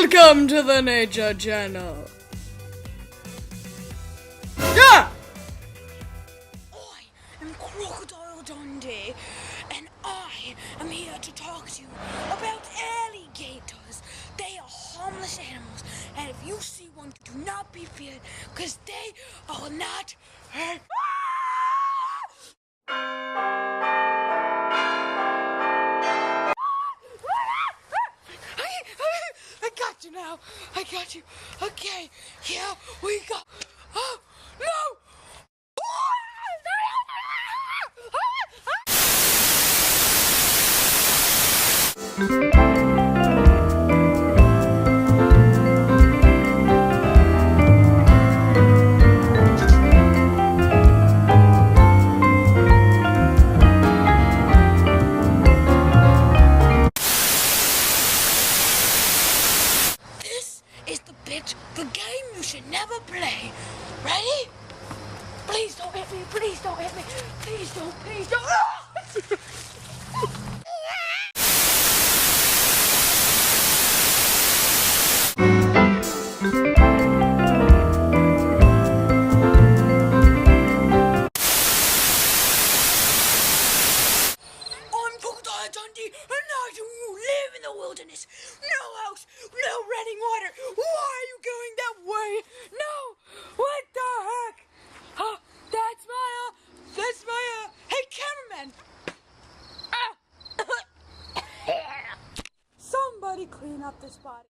Welcome to the Nature Channel. Yeah! I am Crocodile Dundee, and I am here to talk to you about alligators. They are harmless animals, and if you see one, do not be feared, because they are not hurt. I got you now. I got you. Okay, here we go. Oh, no! This is the game you should never play. Ready? Please don't hit me. Please don't hit me. Please don't. Please don't. I'm Crocodile Dundee, and I do live in the wilderness. No house, no running water. Why are you going that way? No, what the heck? Huh? That's my, hey cameraman. Somebody clean up this body.